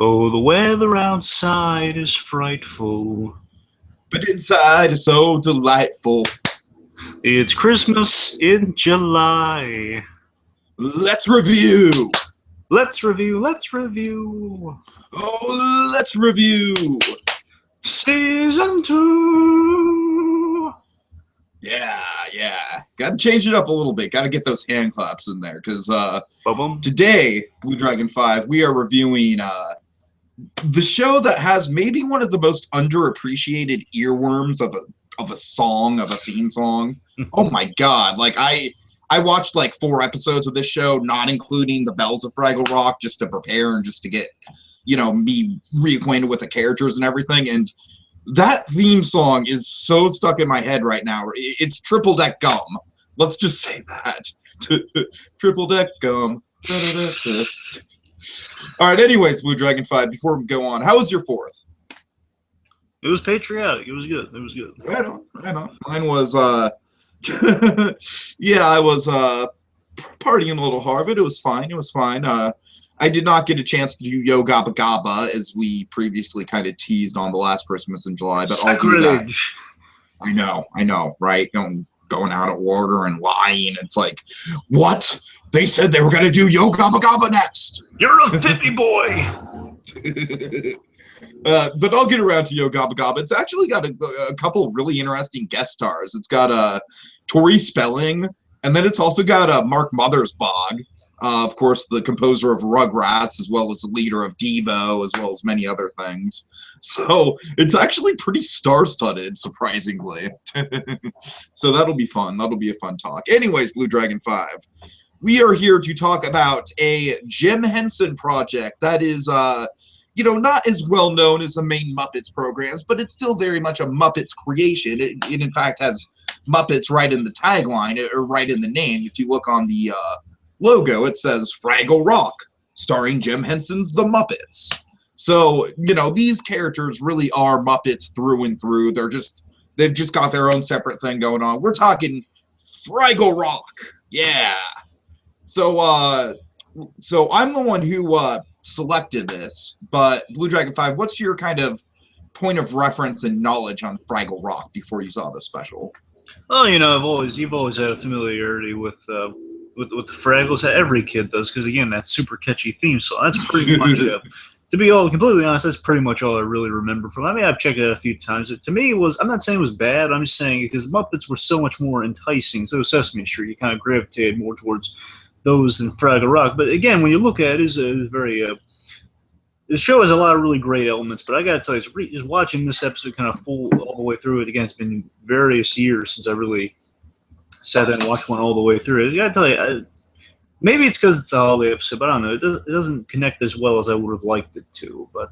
Oh, the weather outside is frightful, but inside is so delightful. It's Christmas in July. Let's review. Let's review. Let's review. Oh, let's review. Season 2. Yeah. Gotta change it up a little bit. Gotta get those hand claps in there, because today, BlueDragonFive, we are reviewing the show that has maybe one of the most underappreciated earworms of a song, of a theme song. Oh my god! Like I watched like 4 episodes of this show, not including the Bells of Fraggle Rock, just to prepare and just to get, you know, me reacquainted with the characters and everything. And that theme song is so stuck in my head right now. It's Triple Deck Gum. Let's just say that. Triple Deck Gum. All right. Anyways, BlueDragonFive, before we go on, how was your 4th? It was patriotic. It was good. It was good. Right on. Mine was yeah, I was partying a little hard, but it was fine. I did not get a chance to do Yo Gabba Gabba, as we previously kind of teased on the last Christmas in July. But I'll do that. I know, right? Going out of order and lying. It's like, what? They said they were going to do Yo Gabba Gabba next. You're a fippy boy. But I'll get around to Yo Gabba Gabba. It's actually got a couple really interesting guest stars. It's got Tori Spelling, and then it's also got Mark Mothersbaugh, of course, the composer of Rugrats, as well as the leader of Devo, as well as many other things. So it's actually pretty star-studded, surprisingly. So that'll be fun. That'll be a fun talk. Anyways, BlueDragonFive, we are here to talk about a Jim Henson project that is you know, not as well known as the main Muppets programs, but it's still very much a Muppets creation. It in fact has Muppets right in the tagline, or right in the name. If you look on the logo, it says Fraggle Rock, starring Jim Henson's The Muppets. So, you know, these characters really are Muppets through and through. They've just got their own separate thing going on. We're talking Fraggle Rock. Yeah. So I'm the one who selected this, but BlueDragonFive, what's your kind of point of reference and knowledge on Fraggle Rock before you saw the special? Oh, you know, you've always had a familiarity with the Fraggles. Every kid does, because again, that super catchy theme song. That's pretty much to be completely honest, that's pretty much all I really remember from it. I mean, I've checked it out a few times. To me, I'm not saying it was bad. I'm just saying because Muppets were so much more enticing. So Sesame Street, you kind of gravitated more towards those than Fraggle Rock. But again, when you look at it, it's very the show has a lot of really great elements, but I gotta tell you, just watching this episode kind of full all the way through it, again, it's been various years since I really sat down and watched one all the way through it. I gotta tell you, maybe it's because it's a holiday episode, but I don't know, it doesn't connect as well as I would have liked it to. But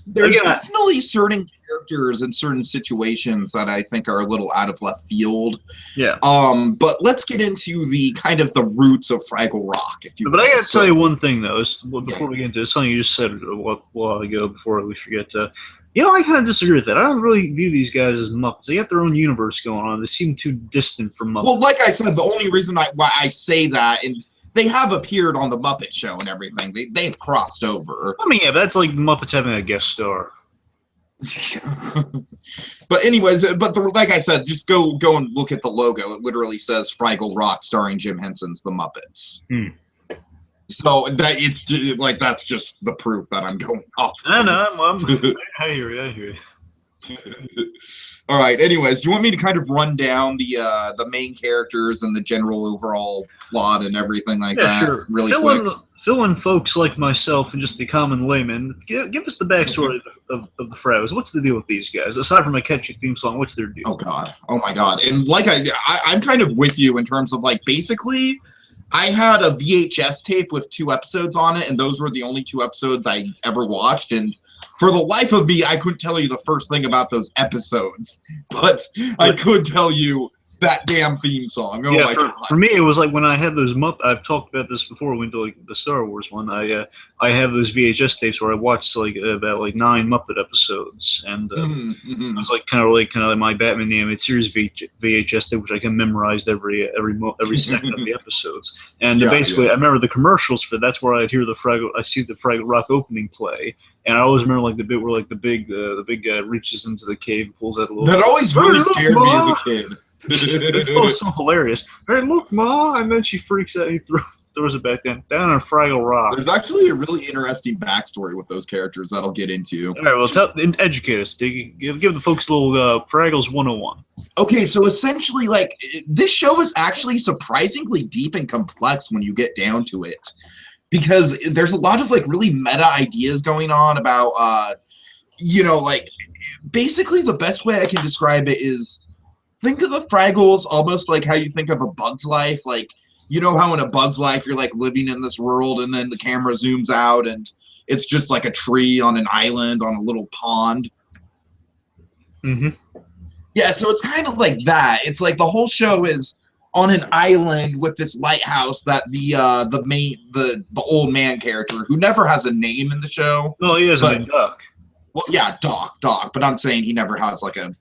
there's definitely certain characters and certain situations that I think are a little out of left field. Yeah. But let's get into the kind of the roots of Fraggle Rock, if you will. But I gotta tell you one thing though, before we get into this, something you just said a while ago before we forget. You know, I kind of disagree with that. I don't really view these guys as Muppets. They got their own universe going on. They seem too distant from Muppets. Well, like I said, the only reason why I say that, and they have appeared on the Muppet Show and everything. They've crossed over. I mean, yeah, that's like Muppets having a guest star. But anyways, like I said, just go and look at the logo. It literally says Fraggle Rock, starring Jim Henson's The Muppets. So that's just the proof that I'm going off. I know. I hear you. All right. Anyways, do you want me to kind of run down the main characters and the general overall plot and everything like that? Yeah, sure. Really quick. Fill in folks like myself and just the common layman. Give us the backstory of the Fraggles. What's the deal with these guys? Aside from a catchy theme song, what's their deal? Oh God. Oh my God. And like I'm kind of with you in terms of like basically, I had a VHS tape with 2 episodes on it, and those were the only 2 episodes I ever watched. And for the life of me, I couldn't tell you the first thing about those episodes, but I could tell you that damn theme song. Oh yeah, my god. For me, it was like when I had those I've talked about this before. When we went to like the Star Wars one, I have those VHS tapes where I watched like about like 9 Muppet episodes, and it was like kind of like my Batman the Animated Series VHS tape, which I can memorize every second of the episodes. And basically, I remember the commercials for that's where I'd hear I see the Fraggle Rock opening play. And I always remember like the bit where like the big guy reaches into the cave and pulls out the little. That always really scared me as a kid. It's so hilarious. Hey, look, Ma! And then she freaks out and throws it back down on Fraggle Rock. There's actually a really interesting backstory with those characters that I'll get into. All right, well, educate us, Diggy. Give the folks a little Fraggles 101. Okay, so essentially, like, this show is actually surprisingly deep and complex when you get down to it. Because there's a lot of, like, really meta ideas going on about, like, basically the best way I can describe it is think of the Fraggles almost like how you think of a Bug's Life. Like, you know how in a Bug's Life you're, like, living in this world and then the camera zooms out and it's just like a tree on an island on a little pond? Mm-hmm. Yeah, so it's kind of like that. It's like the whole show is on an island with this lighthouse that the old man character, who never has a name in the show. Well, he has a Doc. Well, yeah, Doc, but I'm saying he never has like a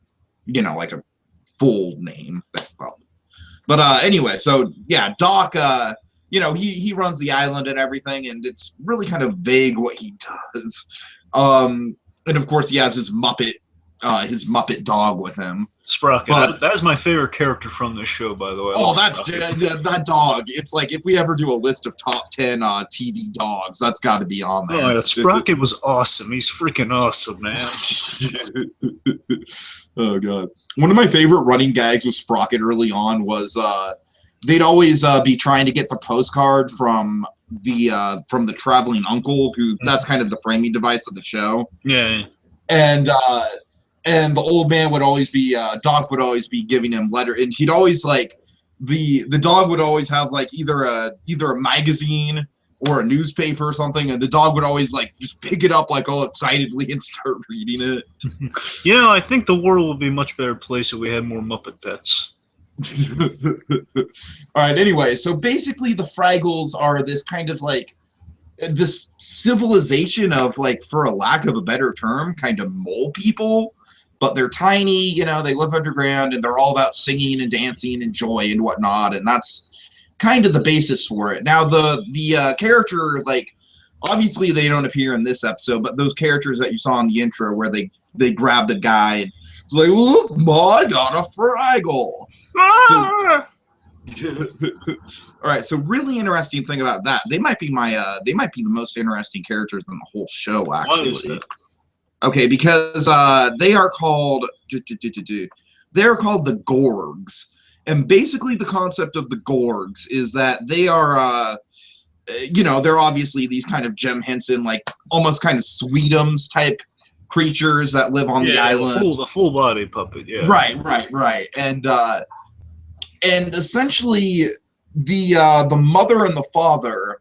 full name. Well, but anyway, so yeah, Doc, he runs the island and everything, and it's really kind of vague what he does. And of course, he has his Muppet dog with him. Sprocket. That is my favorite character from this show, by the way. That dog. It's like if we ever do a list of top 10 TV dogs, that's got to be on there. Oh, yeah, Sprocket was awesome. He's freaking awesome, man. Oh god. One of my favorite running gags with Sprocket early on was they'd always be trying to get the postcard from the traveling uncle, who that's kind of the framing device of the show. Yeah. And the old man would always be, Doc would always be giving him letter, and he'd always like, the dog would always have like either a magazine or a newspaper or something, and the dog would always like just pick it up like all excitedly and start reading it. I think the world would be a much better place if we had more Muppet pets. All right, anyway, so basically the Fraggles are this kind of like, this civilization of, like, for a lack of a better term, kind of mole people. But they're tiny, they live underground, and they're all about singing and dancing and joy and whatnot, and that's kind of the basis for it. Now, the character, like, obviously they don't appear in this episode, but those characters that you saw in the intro where they grab the guy, and it's like, look, Ma, I got a Fraggle. Ah! All right, so really interesting thing about that, they might be the most interesting characters in the whole show, actually. Why is that? Okay, because they are called the Gorgs, and basically the concept of the Gorgs is that they are they're obviously these kind of Jim Henson, like almost kind of Sweetums type creatures that live on the island. The full body puppet, yeah. Right, and essentially the mother and the father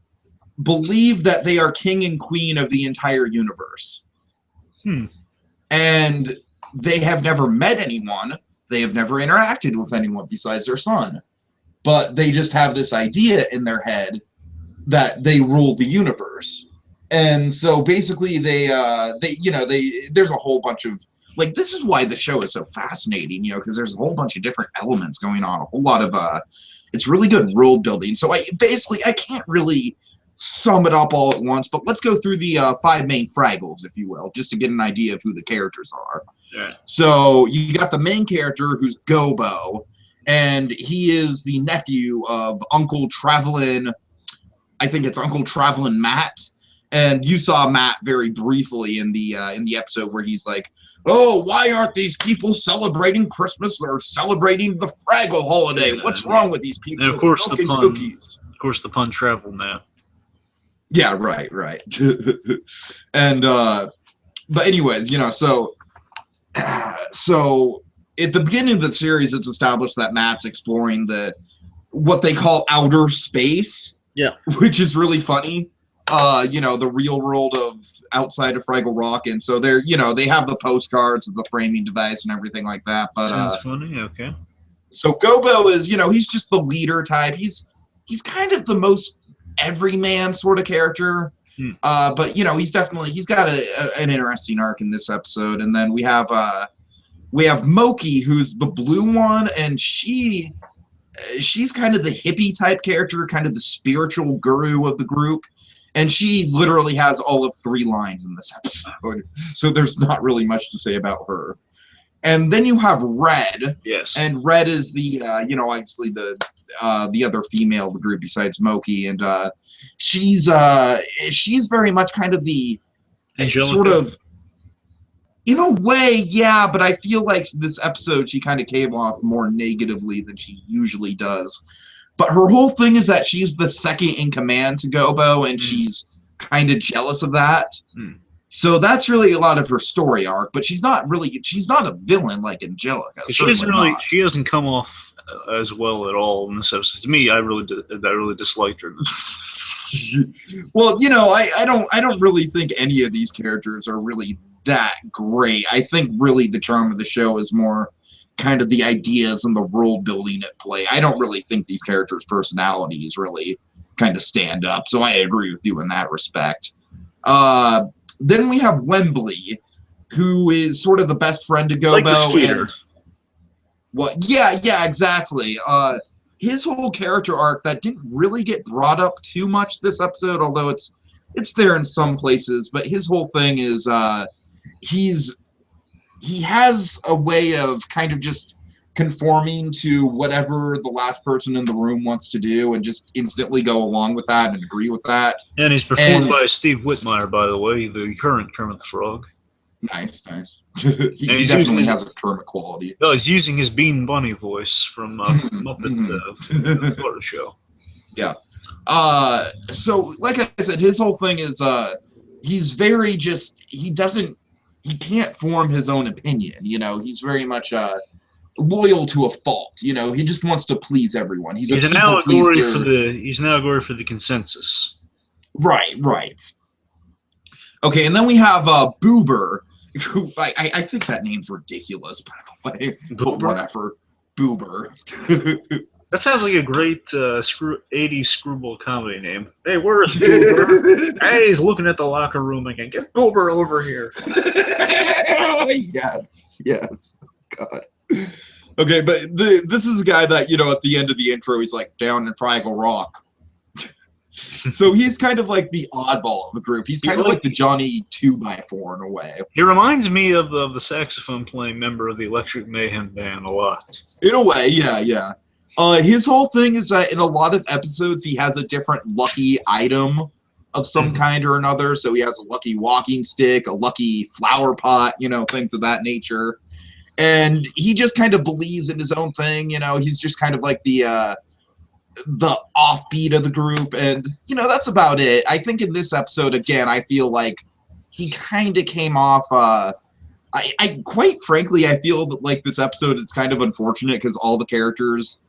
believe that they are king and queen of the entire universe. And they have never met anyone. They have never interacted with anyone besides their son. But they just have this idea in their head that they rule the universe. And so basically there's a whole bunch of, like, this is why the show is so fascinating, because there's a whole bunch of different elements going on, a whole lot of it's really good world building. So I can't really sum it up all at once, but let's go through the 5 main Fraggles, if you will, just to get an idea of who the characters are. Yeah. So you got the main character, who's Gobo, and he is the nephew of Uncle Travelin', I think it's Uncle Travelin' Matt. And you saw Matt very briefly in the episode where he's like, "Oh, why aren't these people celebrating Christmas? They're celebrating the Fraggle holiday. What's wrong with these people?" And of course the pun. Cookies. Of course the pun travel Matt. Yeah, right. And but anyways, so at the beginning of the series, it's established that Matt's exploring what they call outer space. Yeah, which is really funny. The real world of outside of Fraggle Rock, and so they have the postcards, the framing device, and everything like that. But sounds funny. Okay. So Gobo is, he's just the leader type. He's kind of the most everyman sort of character. But he's got an interesting arc in this episode. And then we have Mokey, who's the blue one, and she's kind of the hippie type character, kind of the spiritual guru of the group. And she literally has all of 3 lines in this episode. So there's not really much to say about her. And then you have Red. Yes. And Red is the, obviously the other female of the group besides Mokey. And she's very much kind of the Angelica. Sort of, in a way, yeah, but I feel like this episode she kind of came off more negatively than she usually does. But her whole thing is that she's the second in command to Gobo, and she's kind of jealous of that. So that's really a lot of her story arc, but she's not a villain like Angelica. She hasn't come off as well at all in this episode. To me, I really disliked her. Well, I don't really think any of these characters are really that great. I think really the charm of the show is more kind of the ideas and the world building at play. I don't really think these characters' personalities really kind of stand up, so I agree with you in that respect. Then we have Wembley, who is sort of the best friend to Gobo. Like the skater. Yeah, exactly. His whole character arc that didn't really get brought up too much this episode, although it's there in some places, but his whole thing is he has a way of kind of just conforming to whatever the last person in the room wants to do and just instantly go along with that and agree with that. And he's performed by Steve Whitmire, by the way, the current Kermit the Frog. Nice. he definitely has a Kermit quality. No, he's using his Bean Bunny voice from Muppet Florida Show. Yeah. So, like I said, his whole thing is he's very he can't form his own opinion. He's very much loyal to a fault. He just wants to please everyone. He's an allegory for the consensus. Right. Okay, and then we have Boober, who I think that name's ridiculous, by the way. Boober? Whatever. Boober. That sounds like a great 80s screwball comedy name. Hey, where's Boober? Hey, he's looking at the locker room again. Get Boober over here. Yes. God. Okay, but this is a guy that, at the end of the intro, he's like, down in Fraggle Rock. So he's kind of like the oddball of the group. He's kind of like the Johnny 2x4 in a way. He reminds me of the saxophone playing member of the Electric Mayhem band a lot. In a way, yeah. His whole thing is that in a lot of episodes, he has a different lucky item of some kind or another. So he has a lucky walking stick, a lucky flower pot, things of that nature. And he just kind of believes in his own thing. He's just kind of like the offbeat of the group. And, that's about it. I think in this episode, again, I feel like he kind of came off... I quite frankly, I feel that like this episode is kind of unfortunate because all the characters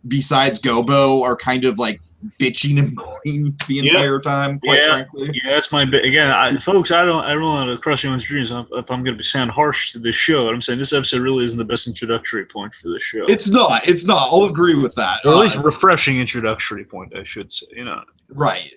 besides Gobo are kind of like bitching and moaning the entire time. Quite frankly, that's my bit. Again, folks, I don't want to crush anyone's dreams if I'm going to sound harsh to this show. I'm saying this episode really isn't the best introductory point for this show. It's not. I'll agree with that. Or at least a refreshing introductory point, I should say. Right.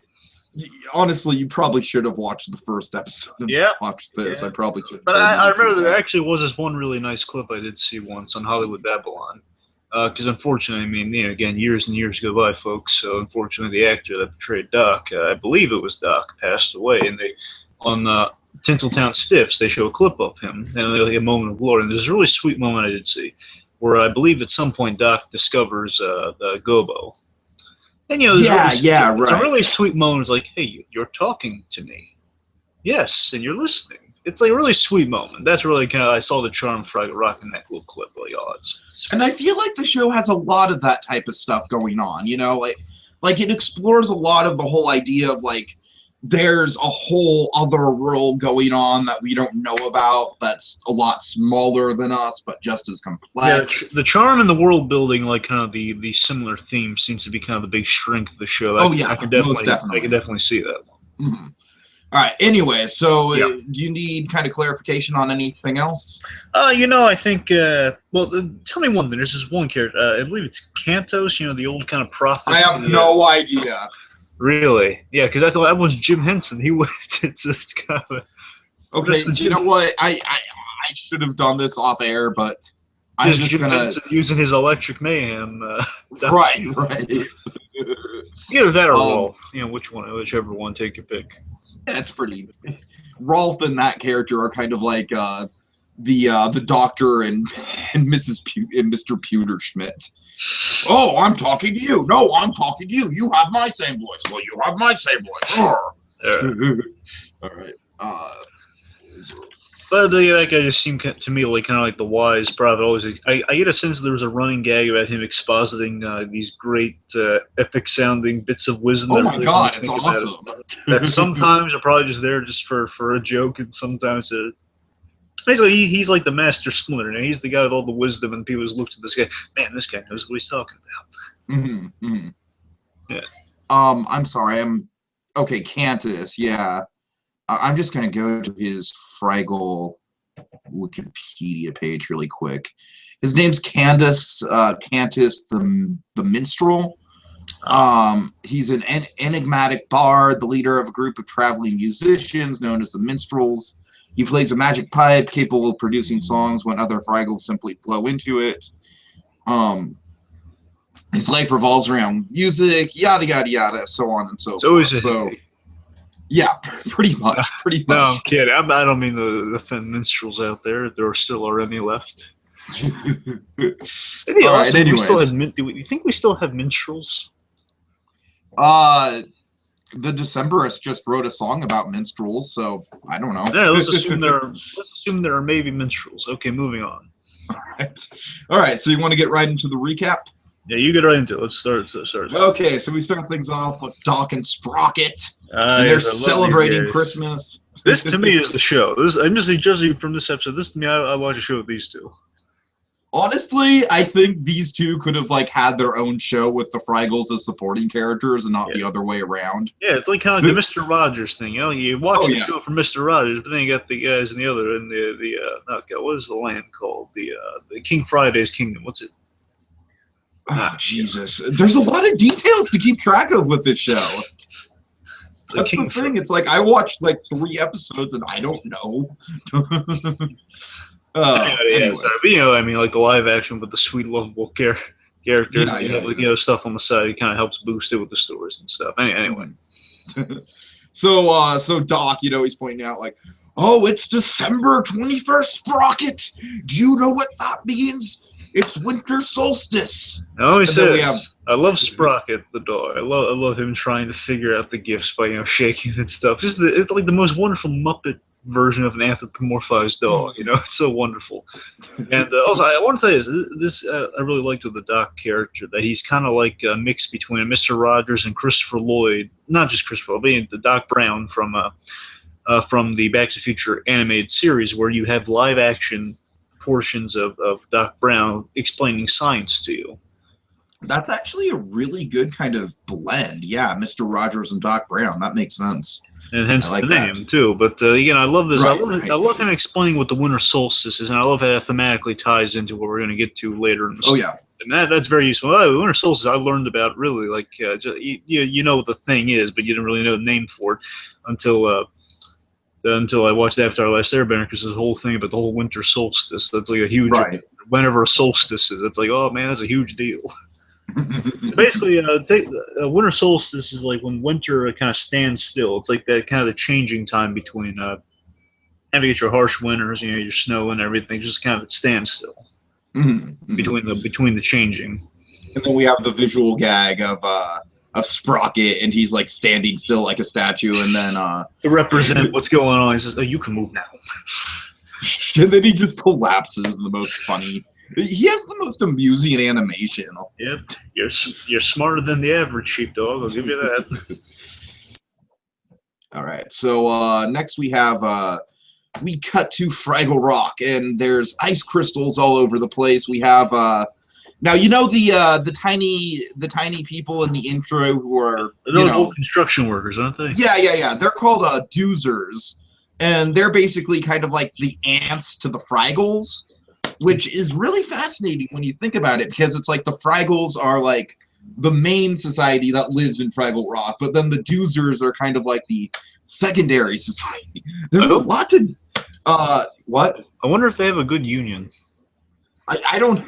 Honestly, you probably should have watched the first episode and watched this. I probably should have. But I remember there actually was this one really nice clip I did see once on Hollywood Babylon. Because unfortunately, again, years and years go by, folks. So unfortunately, the actor that portrayed Doc, I believe it was Doc, passed away. And on Tinseltown Stiffs, they show a clip of him and a moment of glory. And there's a really sweet moment I did see where I believe at some point Doc discovers the Gobo. And it's a really sweet moment. It's like, hey, you're talking to me, yes, and you're listening. It's like a really sweet moment. That's really kind of I saw the charm of Fraggle Rock in that little clip. And I feel like the show has a lot of that type of stuff going on. Like it explores a lot of the whole idea of like there's a whole other world going on that we don't know about that's a lot smaller than us, but just as complex. Yeah, the charm and the world building, like kind of the similar theme, seems to be kind of the big strength of the show. I can definitely see that one. Mm-hmm. All right. Anyway, so Yeah. do you need kind of clarification on anything else? I think. Well, tell me one thing. There's this one character. I believe it's Cantus. The old kind of prophet. I have no idea. Really? Yeah, because I thought that was Jim Henson. He was. It's kind of. Okay. You know what? I should have done this off air, but I'm just Jim gonna Henson using his electric mayhem. right. Either that or Rolf. Whichever one. Take your pick. That's pretty. Rolf and that character are kind of like the doctor and Mrs. and Mr. Pewter Schmidt. Oh, I'm talking to you. No, I'm talking to you. You have my same voice. Well, you have my same voice. All right. But that guy just seemed to me like kind of like the wise prophet. Always, I get a sense there was a running gag about him expositing these great epic-sounding bits of wisdom. Oh my God, it's awesome! That sometimes are probably just there just for a joke, and sometimes basically he's like the master splinter, and he's the guy with all the wisdom, and people just look at this guy. Man, this guy knows what he's talking about. Yeah. I'm sorry. Okay. Cantus. Yeah. I'm just going to go to his Fraggle Wikipedia page really quick. His name's Candice, Cantus the Minstrel. He's an enigmatic bard, the leader of a group of traveling musicians known as the Minstrels. He plays a magic pipe capable of producing songs when other Fraggles simply blow into it. His life revolves around music, yada, yada, yada, so on and so forth. So yeah, pretty much. No, I'm kidding. I don't mean to offend minstrels out there. If there still are any left. Maybe all right, anyways. Do you think we still have minstrels? The Decemberists just wrote a song about minstrels, so I don't know. Yeah, let's assume there are maybe minstrels. Okay, moving on. All right. So you want to get right into the recap? Yeah, you get right into it. Let's start. Okay, so we start things off with Doc and Sprocket. And they're celebrating Christmas. This to me is the show. I'm just judging from this episode. This to me, I watch a show with these two. Honestly, I think these two could have had their own show with the Fraggles as supporting characters and not the other way around. Yeah, it's like kind of like the Mr. Rogers thing. You watch the show for Mr. Rogers, but then you got the guys in the other what is the land called? The King Friday's Kingdom. What's it? Oh, Jesus. There's a lot of details to keep track of with this show. That's the thing. It's like I watched 3 episodes and I don't know. Anyways. But, I mean, like the live action with the sweet, lovable characters, stuff on the side. It kind of helps boost it with the stories and stuff. Anyway. So Doc, he's pointing out oh, it's December 21st, Sprocket. Do you know what that means? It's Winter Solstice. I love Sprocket the dog. I love him trying to figure out the gifts by shaking and stuff. It's like the most wonderful Muppet version of an anthropomorphized dog. It's so wonderful. And also, I want to tell you this. I really liked with the Doc character that he's kind of like a mix between Mr. Rogers and Christopher Lloyd. Not just Christopher Lloyd, but the Doc Brown from the Back to the Future animated series, where you have live action portions of Doc Brown explaining science to you. That's actually a really good kind of blend. Yeah, Mr. Rogers and Doc Brown. That makes sense. And hence the name, too. But, I love this. I love him explaining what the Winter Solstice is, and I love how that thematically ties into what we're going to get to later in the story. And that's very useful. Winter Solstice I learned about really, you know what the thing is, but you didn't really know the name for it until I watched Avatar: Last Airbender, because this whole thing about the whole Winter Solstice, that's like a huge, whenever a solstice is, it's like, oh man, that's a huge deal. So basically, Winter Solstice is like when winter kind of stands still. It's like that kind of the changing time between, having to get your harsh winters, your snow and everything, just kind of stands still between the changing. And then we have the visual gag of Sprocket, and he's standing still like a statue, and then to represent what's going on, he says, "Oh, you can move now." And then he just collapses in the most funny. He has the most amusing animation. Yep, you're smarter than the average sheepdog. I'll give you that. All right, so next we have we cut to Fraggle Rock, and there's ice crystals all over the place. We have Now the tiny people in the intro who are Those construction workers, aren't they? Yeah. They're called doozers, and they're basically kind of like the ants to the Fraggles, which is really fascinating when you think about it, because it's like the Fraggles are like the main society that lives in Fraggle Rock, but then the doozers are kind of like the secondary society. There's a lot to what? I wonder if they have a good union. I don't.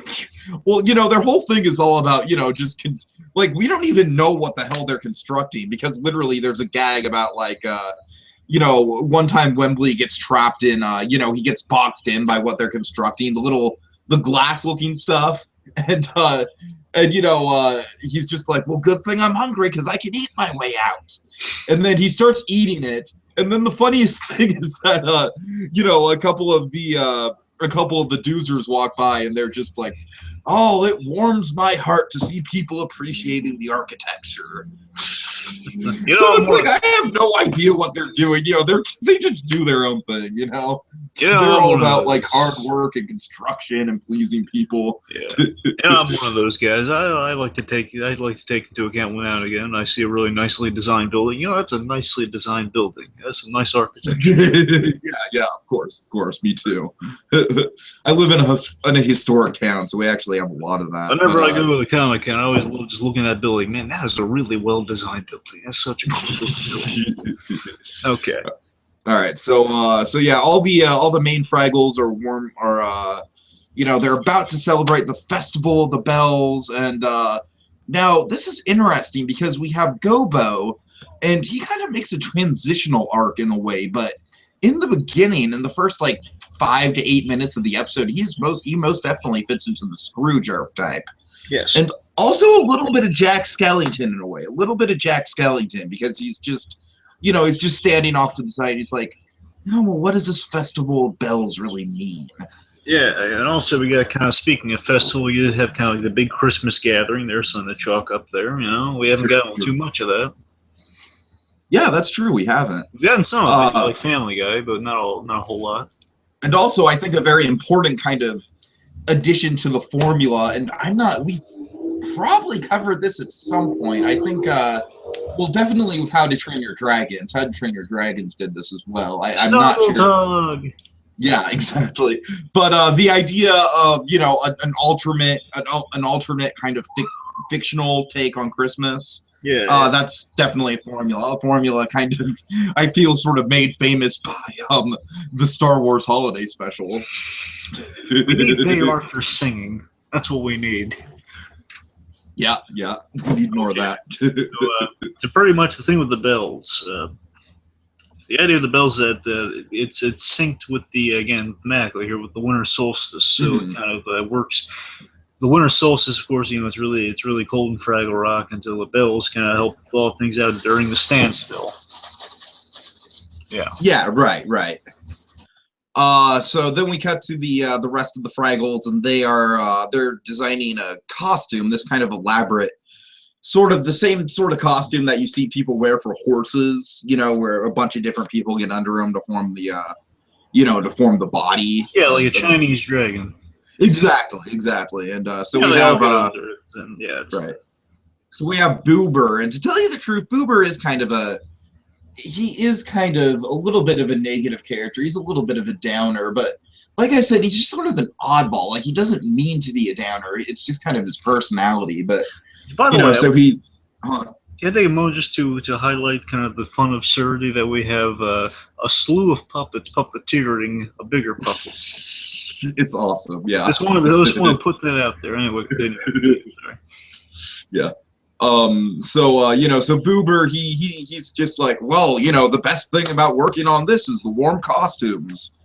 Well, their whole thing is all about just like we don't even know what the hell they're constructing, because literally there's a gag about like one time Wembley gets trapped in he gets boxed in by what they're constructing, the glass looking stuff, and he's just like, well, good thing I'm hungry because I can eat my way out, and then he starts eating it, and then the funniest thing is that a couple of the doozers walk by, and they're just like, oh, it warms my heart to see people appreciating the architecture. So it's like, I have no idea what they're doing. They just do their own thing. They're all about like hard work and construction and pleasing people. Yeah, and I'm one of those guys. I like to take into account when and again I see a really nicely designed building. That's a nicely designed building. That's a nice architecture. yeah, of course, me too. I live in a historic town, so we actually have a lot of that. Whenever I go to the Comic-Con, I always love just looking at that building. Man, that is a really well designed building. That's such a cool building. Okay. All right, so yeah, all the main Fraggles they're about to celebrate the Festival of the Bells, and now this is interesting because we have Gobo, and he kind of makes a transitional arc in a way, but in the beginning, in the first like 5 to 8 minutes of the episode, he most definitely fits into the Scrooge archetype. Yes, and also a little bit of Jack Skellington in a way, because he's just. He's just standing off to the side. He's like, well, what does this Festival of Bells really mean? Yeah, and also we got kind of, speaking of festival, you have kind of like the big Christmas gathering. There's some of the chalk up there. We haven't gotten too much of that. Yeah, that's true. We haven't. We've gotten some of it, like Family Guy, but not a whole lot. And also, I think a very important kind of addition to the formula, and we probably covered this at some point. I think, definitely with How to Train Your Dragons. How to Train Your Dragons did this as well. I'm not sure. Dog. Yeah, exactly. But the idea of an alternate kind of fictional take on Christmas. Yeah. That's definitely a formula. A formula kind of, I feel, sort of made famous by the Star Wars Holiday Special. We need Bay Arthur singing. That's what we need. Yeah, we need more of that. So pretty much the thing with the bells. The idea of the bells is that it's synced with the, again, thematically here, with the Winter Solstice. So it kind of works. The Winter Solstice, of course, it's really cold in Fraggle Rock until the bells kind of help thaw things out during the standstill. Yeah. Yeah. Right. So then we cut to the rest of the Fraggles, and they're designing a costume, this kind of elaborate, sort of the same sort of costume that you see people wear for horses, where a bunch of different people get under them to form the body. Yeah, like a Chinese dragon. Exactly. And so we have right. So we have Boober, and to tell you the truth, Boober is kind of a little bit of a negative character. He's a little bit of a downer, but like I said, he's just sort of an oddball. Like, he doesn't mean to be a downer. It's just kind of his personality. But by the way, so he. Can I take a moment just to highlight kind of the fun absurdity that we have a slew of puppets puppeteering a bigger puppet. It's awesome, yeah. I just want to put that out there. Anyway, continue. Sorry. Yeah. So Boober, he's just like, well, the best thing about working on this is the warm costumes.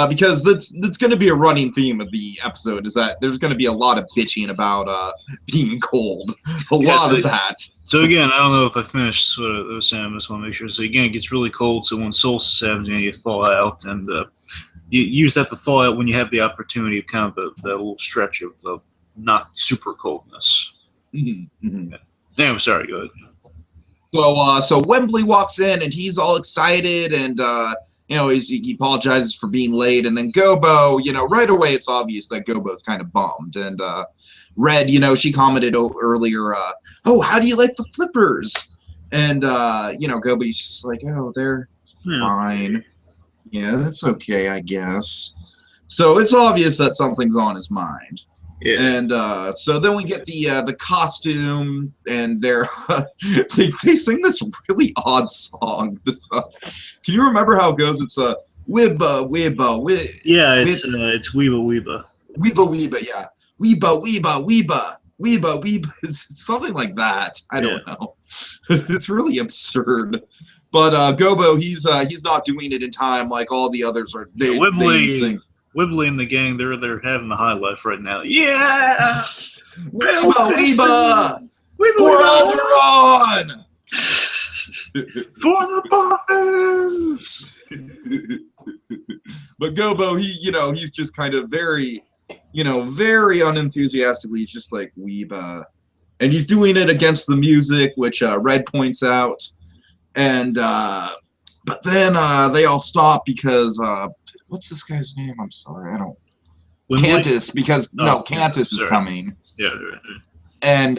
Because that's going to be a running theme of the episode, is that there's going to be a lot of bitching about being cold. A lot of that. So again, I don't know if I finished what I was saying. I just want to make sure. So again, it gets really cold, so when solstice happens, you thaw out, and you use that to thaw out when you have the opportunity of kind of the little stretch of not super coldness. Mm-hmm. Yeah. I'm sorry, go ahead. So Wembley walks in, and he's all excited, and you know, he apologizes for being late, and then Gobo, you know, right away it's obvious that Gobo's kind of bummed, and Red, you know, she commented earlier, oh, how do you like the flippers? And you know, Gobo's just like, oh, they're fine. Yeah, that's okay, I guess. So it's obvious that something's on his mind. Yeah. And so then we get the costume, and they sing this really odd song. This can you remember how it goes? It's a wibba wibba wib. Yeah, it's weeba weeba. Weeba weeba, yeah. Weeba weeba weeba weeba weeba. It's something like that. I don't know. It's really absurd. But Gobo, he's not doing it in time like all the others are. Wembley and the gang, they're having the high life right now. Yeah! Weeba! We're on! For the Boffins! But Gobo, he's just kind of very unenthusiastically, he's just like, Weeba. And he's doing it against the music, which Red points out. And, but then they all stop because, what's this guy's name? I'm sorry, I don't. Cantus, because Cantus is coming. Yeah. And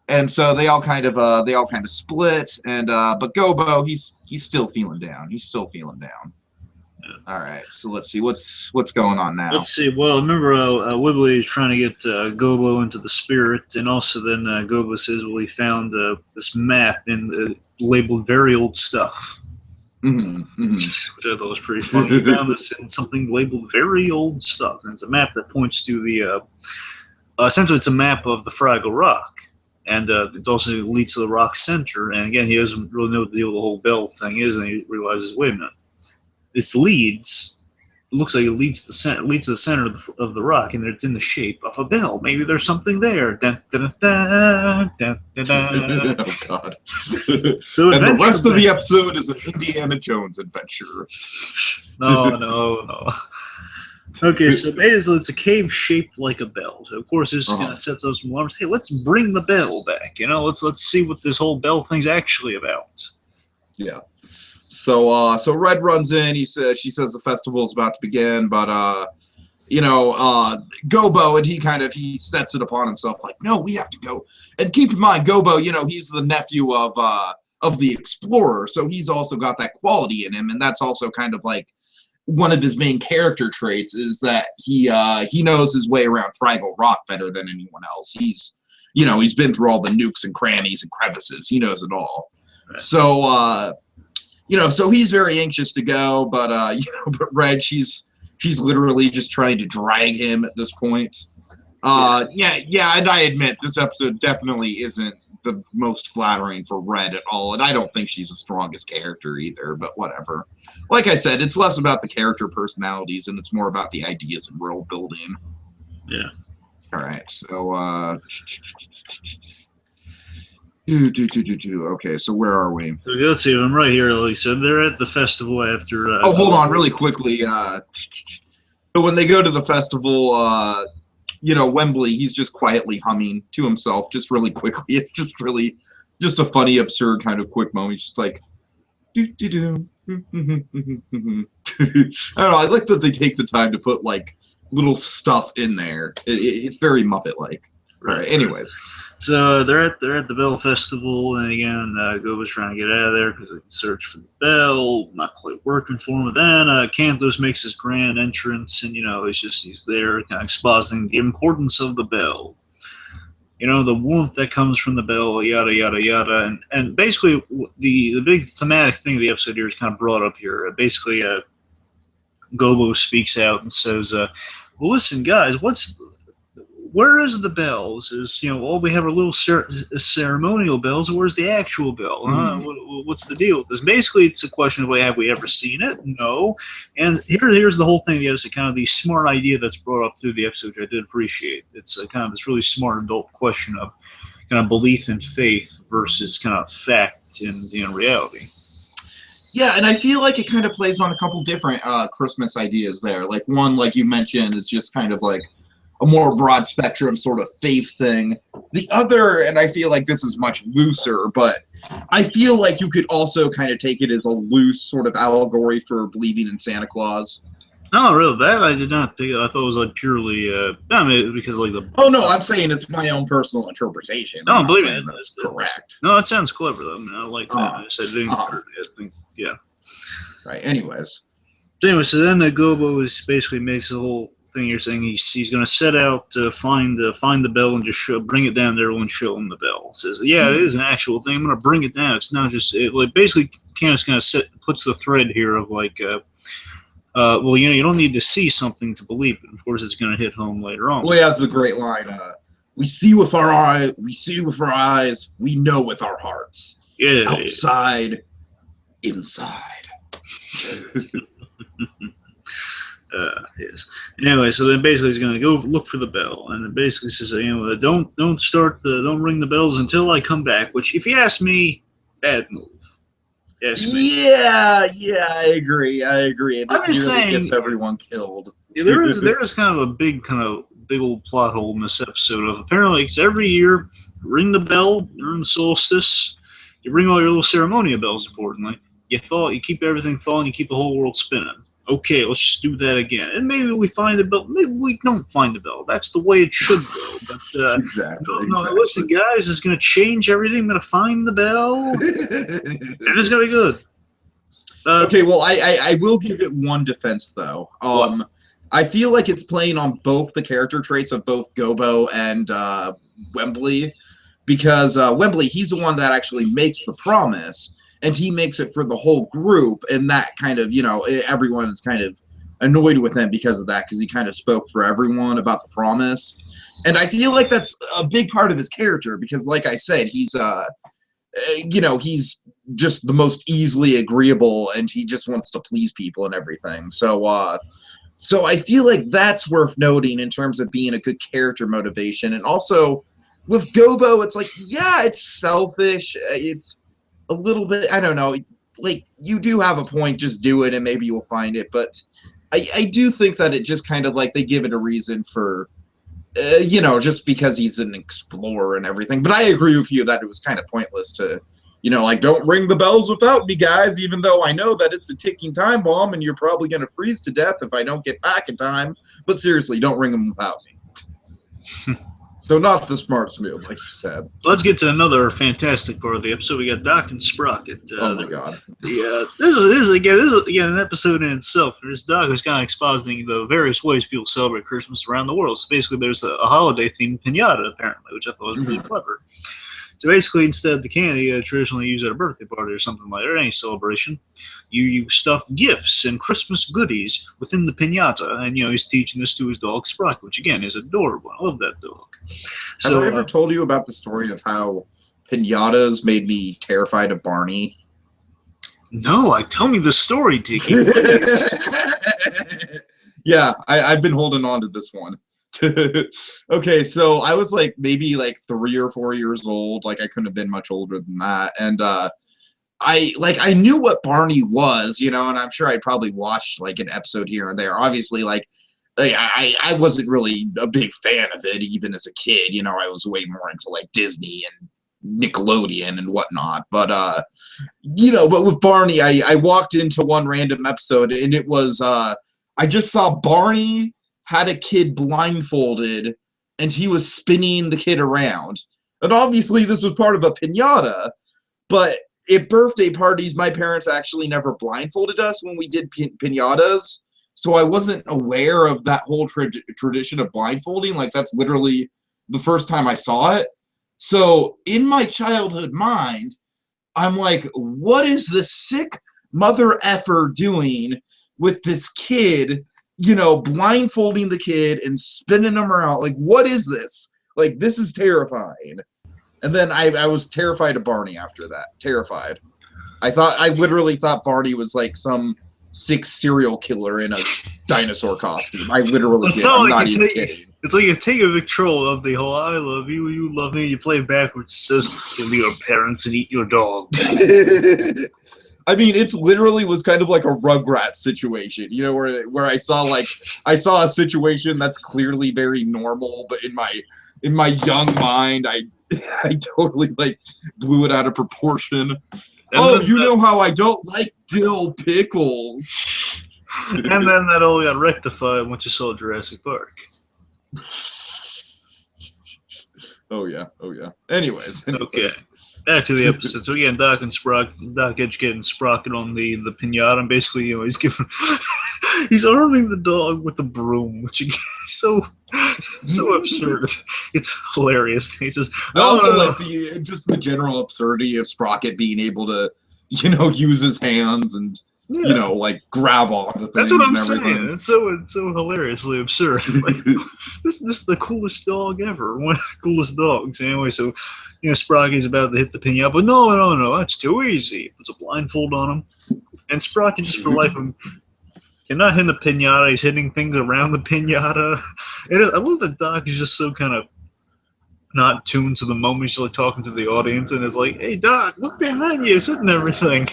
and so they all kind of split. And but Gobo, he's still feeling down. Yeah. All right, so let's see what's going on now. Let's see. Well, remember, Wembley is trying to get Gobo into the spirit, and also then Gobo says, well, he found this map labeled very old stuff. Which I thought was pretty funny. He found this in something labeled very old stuff, and it's a map that points to the essentially it's a map of the Fraggle Rock, and it also leads to the rock center. And again, he doesn't really know what the deal with the whole bell thing is, and he realizes, wait a minute, this leads. It looks like it leads to the center of the rock, and it's in the shape of a bell. Maybe there's something there. Dun, dun, dun, dun, dun, dun. Oh God! So and the rest of the episode is an Indiana Jones adventure. No. Okay, so basically it's a cave shaped like a bell. So of course this kind of sets us some alarms. Hey, let's bring the bell back. You know, let's see what this whole bell thing's actually about. Yeah. So Red runs in. She says the festival's about to begin, but Gobo, and he sets it upon himself like, no, we have to go. And keep in mind, Gobo, he's the nephew of the explorer, so he's also got that quality in him, and that's also kind of like one of his main character traits is that he knows his way around Fraggle Rock better than anyone else. He's been through all the nooks and crannies and crevices. He knows it all. Right. So so he's very anxious to go, but but Red, she's literally just trying to drag him at this point. And I admit this episode definitely isn't the most flattering for Red at all, and I don't think she's the strongest character either, but whatever. Like I said, it's less about the character personalities and it's more about the ideas and world building. Yeah. All right, so okay, so where are we? So let's see, I'm right here, Lisa. They're at the festival after... hold on, really quickly. But when they go to the festival, Wembley, he's just quietly humming to himself, just really quickly. It's just a funny, absurd kind of quick moment. He's just like, do-do-do. I don't know, I like that they take the time to put, like, little stuff in there. It's very Muppet-like. Right, anyways. So they're at the Bell Festival, and again, Gobo's trying to get out of there because they can search for the bell. Not quite working for him. Then Cantus makes his grand entrance, and he's there, kind of expositing the importance of the bell. The warmth that comes from the bell, yada yada yada, and basically the big thematic thing of the episode here is kind of brought up here. Basically, Gobo speaks out and says, "Well, listen, guys, where is the bells? We have our little ceremonial bells. Where's the actual bell? What's the deal with this?" Basically, it's a question of, have we ever seen it? No. And here's the whole thing. It's kind of the smart idea that's brought up through the episode, which I did appreciate. It's kind of this really smart adult question of kind of belief and faith versus kind of fact and reality. Yeah, and I feel like it kind of plays on a couple different Christmas ideas there. Like one, like you mentioned, is just kind of like a more broad spectrum sort of faith thing. The other, and I feel like this is much looser, but I feel like you could also kind of take it as a loose sort of allegory for believing in Santa Claus. No, really, that I did not pick up. I thought it was like purely, I mean, because like the. Oh no, I'm saying it's my own personal interpretation. No, believe me, that's correct. No, that sounds clever though. I mean, I like that. I said, I think, yeah. Right. Anyways. Anyway, so then the Gobo basically makes the whole thing. You're saying he's going to set out to find the bell and just bring it down there and show him the bell. Says, yeah, it is an actual thing. I'm going to bring it down. It's not just like basically Candice kind of puts the thread here of like. Well, you don't need to see something to believe it. Of course, it's going to hit home later on. Well, yeah, that's a great line. We see with our eyes. We see with our eyes. We know with our hearts. Yeah. Outside, inside. Yes. Anyway, so then basically he's going to go look for the bell, and it basically says, don't ring the bells until I come back. Which, if you ask me, bad move. Yeah, I agree. It I'm just saying, gets everyone killed. There is kind of a big old plot hole in this episode of apparently it's every year ring the bell during the solstice. You ring all your little ceremonial bells. Importantly, you keep everything thawing, you keep the whole world spinning. Okay, let's just do that again, and maybe we find the bell. Maybe we don't find the bell. That's the way it should go. But exactly. Listen, guys, it's going to change everything. I'm going to find the bell, and it's going to be good. Okay, well, I will give it one defense though. I feel like it's playing on both the character traits of both Gobo and Wembley, because Wembley, he's the one that actually makes the promise. And he makes it for the whole group, and that kind of, everyone's kind of annoyed with him because of that, because he kind of spoke for everyone about the promise. And I feel like that's a big part of his character, because like I said, he's, he's just the most easily agreeable, and he just wants to please people and everything. So I feel like that's worth noting in terms of being a good character motivation. And also, with Gobo, it's like, yeah, it's selfish, it's a little bit, I don't know, like, you do have a point, just do it and maybe you'll find it, but I do think that it just kind of like, they give it a reason for, just because he's an explorer and everything, but I agree with you that it was kind of pointless to, like, don't ring the bells without me, guys, even though I know that it's a ticking time bomb and you're probably going to freeze to death if I don't get back in time, but seriously, don't ring them without me. So not the smartest move, like you said. Let's get to another fantastic part of the episode. We got Doc and Sprocket. Oh my God! This is again an episode in itself. There's Doc who's kind of expositing the various ways people celebrate Christmas around the world. So basically, there's a holiday themed pinata apparently, which I thought was really clever. So basically, instead of the candy traditionally used at a birthday party or something like that, or any celebration, you stuff gifts and Christmas goodies within the pinata. And, he's teaching this to his dog, Sprocket, which, again, is adorable. I love that dog. Have I ever told you about the story of how pinatas made me terrified of Barney? No, tell me the story, Tiki. Yeah, I've been holding on to this one. Okay, so I was maybe 3 or 4 years old. I couldn't have been much older than that. And I knew what Barney was, and I'm sure I probably watched an episode here and there. Obviously, I wasn't really a big fan of it even as a kid. I was way more into Disney and Nickelodeon and whatnot. But but with Barney, I walked into one random episode and it was I just saw Barney had a kid blindfolded and he was spinning the kid around. And obviously this was part of a pinata, but at birthday parties, my parents actually never blindfolded us when we did pinatas. So I wasn't aware of that whole tradition of blindfolding. That's literally the first time I saw it. So in my childhood mind, I'm like, what is this sick mother effer doing with this kid, blindfolding the kid and spinning him around? What is this? This is terrifying. And then I was terrified of Barney after that. Terrified. I literally thought Barney was some sick serial killer in a dinosaur costume. I literally did. I'm not even kidding. It's like you take a control of the whole "I love you, you love me." You play it backwards. It says, "Kill your parents and eat your dog." I mean, it's literally was kind of like a Rugrats situation, where I saw a situation that's clearly very normal, but in my young mind, I totally like blew it out of proportion. And you know how I don't like dill pickles. And then that all got rectified once you saw Jurassic Park. Oh yeah. Anyways. Okay. Back to the episode. So again, Doc educating Sprocket on the pinata, and basically, he's arming the dog with a broom, which is so absurd. It's hilarious. He says, I also like the general absurdity of Sprocket being able to, use his hands and like grab onto things. That's what I'm and everything. saying. It's so hilariously absurd. Like, this is the coolest dog ever. One of the coolest dogs. Anyway, so Sprocket's about to hit the pinata, but no, that's too easy. He puts a blindfold on him, and Sprocket just for life of him cannot hit the pinata. He's hitting things around the pinata. I love that Doc is just so kind of not tuned to the moment. He's like talking to the audience, and it's like, "Hey, Doc, look behind you, it's hitting everything."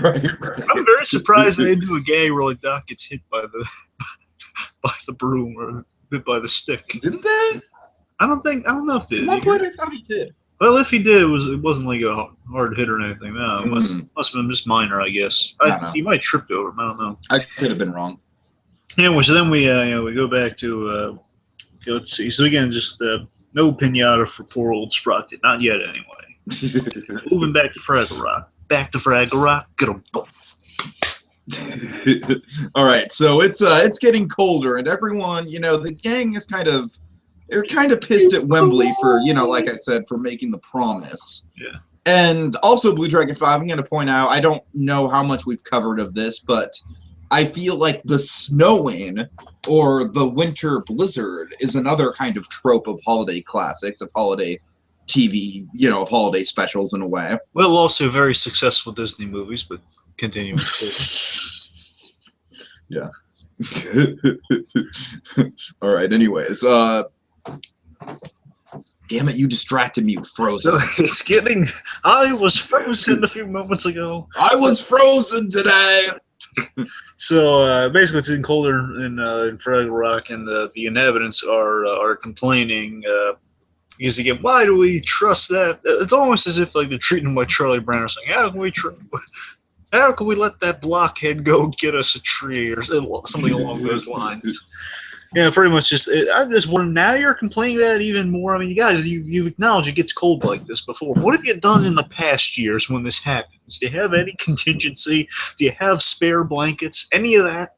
Right. I'm very surprised they do a gag where like Doc gets hit by the broom or hit by the stick. Didn't they? I don't know if they did. At one point, I thought he did. Well, if he did, it wasn't like a hard hit or anything. No, it must have been just minor, I guess. He might have tripped over him. I don't know. I could have been wrong. Anyway, so then we go back to let's see. So again, just no pinata for poor old Sprocket. Not yet, anyway. Moving back to Fraggle Rock. Back to Fraggle Rock. Get him. All right, so it's getting colder, and everyone, the gang is they're kind of pissed at Wembley for, like I said, for making the promise. Yeah. And also, BlueDragonFive, I'm going to point out, I don't know how much we've covered of this, but I feel like the snowing or the winter blizzard is another kind of trope of holiday classics, of holiday TV, of holiday specials in a way. Well, also very successful Disney movies, but continuing. Yeah. All right, anyways, damn it, you distracted me with Frozen. So it's getting... I was frozen a few moments ago. I was frozen today! So basically it's getting colder in Fraggle Rock, and the inhabitants are complaining because again, why do we trust that? It's almost as if like they're treating them like Charlie Brown or saying, how can we let that blockhead go get us a tree or something along those lines? Yeah, pretty much just. I just wonder, now you're complaining about it even more. I mean, you guys, you acknowledge it gets cold like this before. What have you done in the past years when this happens? Do you have any contingency? Do you have spare blankets? Any of that?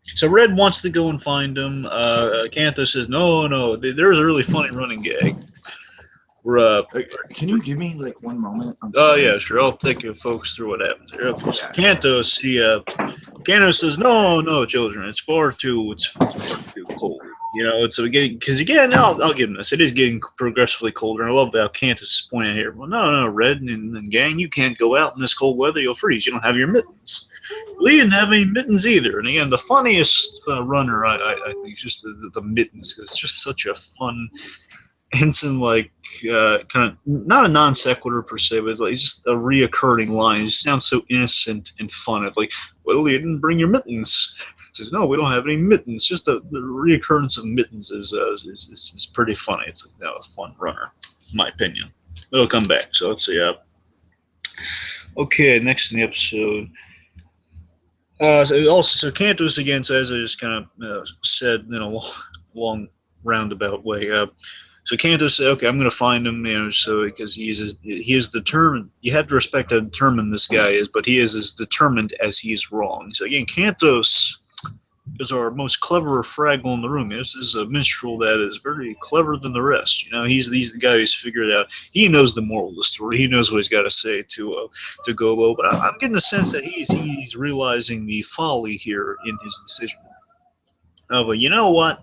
So Red wants to go and find him. Cantus says, no. There's a really funny running gag. Can you give me like one moment? Oh yeah, sure. I'll take you folks through what happens here. Okay, so Cantus, Cantus says, no, children, it's far too cold. It's because again, I'll give him this. It is getting progressively colder, and I love that Cantus is pointing here. Well, no, Red and gang, you can't go out in this cold weather. You'll freeze. You don't have your mittens. Well, you didn't have any mittens either. And again, the funniest runner, I think, is just the mittens. It's just such a fun. Henson, like, kind of, not a non sequitur per se, but like just a reoccurring line. It just sounds so innocent and fun. It's like, well, you didn't bring your mittens. He says, no, we don't have any mittens. Just the reoccurrence of mittens is pretty funny. It's a fun runner, in my opinion. It'll come back. So let's see. Okay, next in the episode. So Cantus again, so as I just kind of said in a long roundabout way. So Cantus said, okay, I'm going to find him, so because he is determined. You have to respect how determined this guy is, but he is as determined as he is wrong. So again, Cantus is our most clever Fraggle in the room. This is a minstrel that is very clever than the rest. He's the guy who's figured out. He knows the moral of the story. He knows what he's got to say to Gobo. But I'm getting the sense that he's realizing the folly here in his decision. But you know what?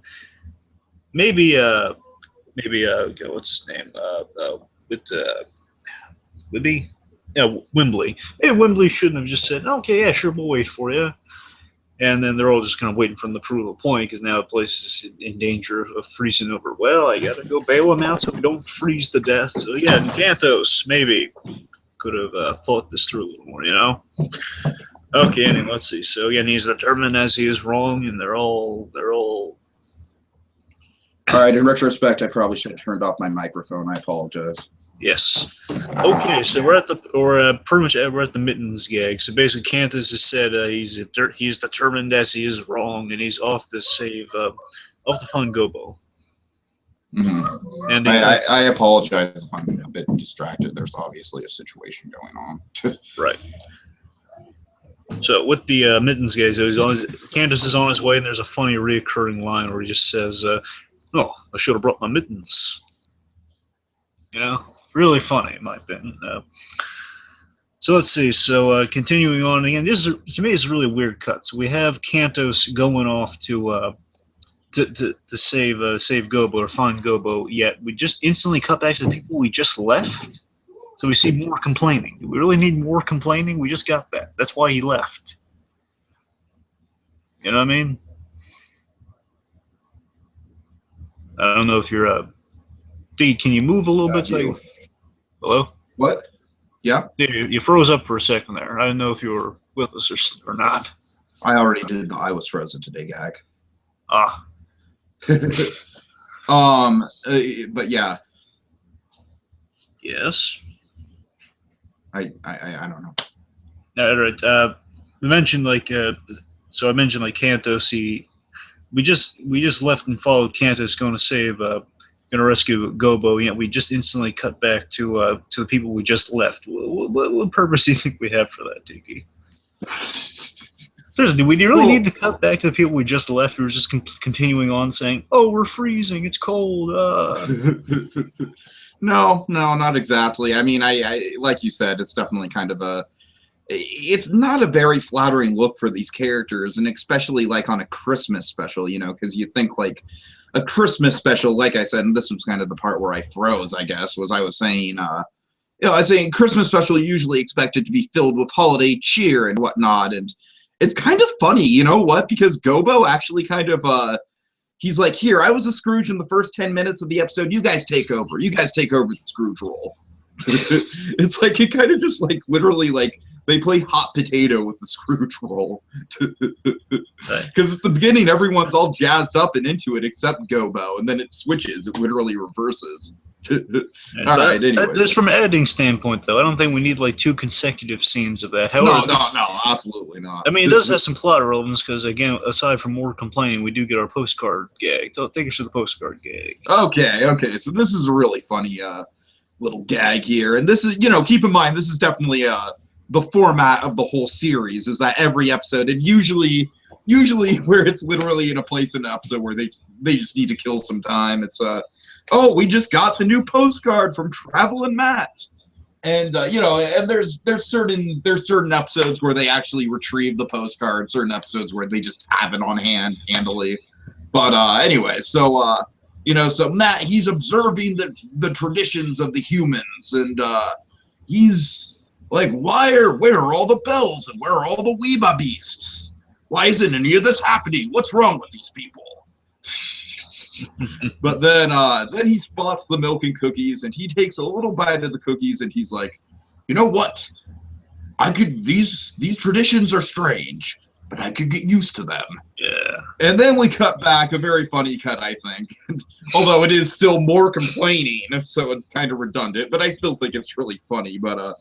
Maybe what's his name? Wembley. Yeah, Wembley. Maybe Wembley shouldn't have just said, "Okay, yeah, sure, we'll wait for you." And then they're all just kind of waiting for him to prove a point because now the place is in danger of freezing over. Well, I gotta go bail him out so we don't freeze to death. So yeah, and Cantus maybe could have thought this through a little more, Okay, anyway, let's see. So again, he's determined as he is wrong, and they're all All right, in retrospect, I probably should have turned off my microphone. I apologize. Yes. Okay, so we're at pretty much we're at the Mittens Gag. So basically, Cantus has said he's determined as he is wrong, and he's off to save off to find Gobo. Mm-hmm. And I apologize if I'm a bit distracted. There's obviously a situation going on. Right. So with the Mittens Gag, so Cantus is on his way, and there's a funny reoccurring line where he just says, "Oh, I should have brought my mittens." You know, really funny in my opinion. So let's see. So continuing on again, this is, to me, it's a really weird cut. So we have Cantus going off to save Gobo or find Gobo. Yet we just instantly cut back to the people we just left. So we see more complaining. Do we really need more complaining? We just got that. That's why he left. You know what I mean? I don't know if you're D, can you move a little bit? Hello? What? Yeah? You froze up for a second there. I didn't know if you were with us or not. I already did. I was frozen today, Gag. Ah. But yeah. Yes. I don't know. All right. We mentioned so I mentioned Cantus. We just left and followed Cantus going to rescue Gobo. You know, we just instantly cut back to the people we just left. What purpose do you think we have for that, Tiki? Seriously, do we really need to cut back to the people we just left? We were just continuing on saying, "Oh, we're freezing. It's cold." No, not exactly. I mean, I like you said, it's definitely kind of it's not a very flattering look for these characters, and especially like on a Christmas special, you know, because you think like a Christmas special, like I said, and this was kind of the part where I froze, I guess, was I was saying, I was saying Christmas special usually expected to be filled with holiday cheer and whatnot, and it's kind of funny, you know what, because Gobo actually kind of, he's like, here, I was a Scrooge in the first 10 minutes of the episode. You guys take over. You guys take over the Scrooge role. It's like, it kind of just like literally like they play hot potato with the Scrooge role. Because at the beginning, everyone's all jazzed up and into it except Gobo. And then it switches. It literally reverses. All right, anyways. Just from an editing standpoint, though, I don't think we need like 2 consecutive scenes of that. However, no, absolutely not. I mean, it does have some plot relevance because, again, aside from more complaining, we do get our postcard gag. So take us to the postcard gag. Okay. So this is a really funny little gag here, and this is, you know, keep in mind this is definitely the format of the whole series. Is that every episode, and usually where it's literally in a place in an episode where they just need to kill some time. It's oh, we just got the new postcard from Travelin' Matt. And you know, and there's certain episodes where they actually retrieve the postcard, certain episodes where they just have it on hand handily. But anyway, so you know, so Matt, he's observing the traditions of the humans, and he's like, where are all the bells and where are all the Weeba beasts? Why isn't any of this happening? What's wrong with these people? But then he spots the milk and cookies, and he takes a little bite of the cookies, and he's like, you know what? These traditions are strange, but I could get used to them. Yeah. And then we cut back, a very funny cut, I think. Although it is still more complaining, so it's kind of redundant, but I still think it's really funny. But